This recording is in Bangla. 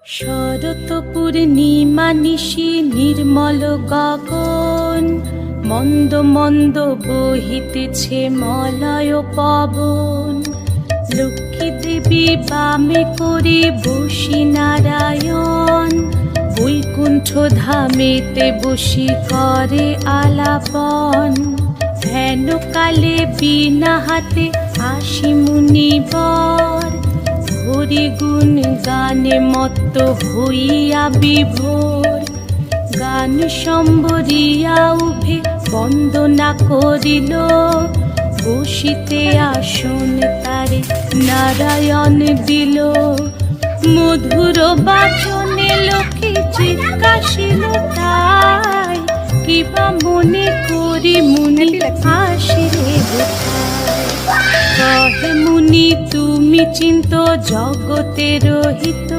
শরৎ পূর্ণিমা নিশি নির্মল গগন, মন্দ মন্দ বহিতেছে মলয় পবন। লক্ষ্মী দেবী বামে করে বসি নারায়ণ, বৈকুণ্ঠ ধামেতে বসি করে আলাপন। হেন কালে বিনা হাতে আসি মুনিবর, হরি গুণ গানে মত্ত হইয়া বিভোর। গান সম্বরিয়া উভে বন্দনা করিল, বসিতে আসন তারে নারায়ণ দিল। মধুর বাচনে লোকে জিজ্ঞাসিল তাই, কিবা মনে করি মুনি আসিলে কোথায়। কহে মুনি তুমি চিন্ত জগতের হিত,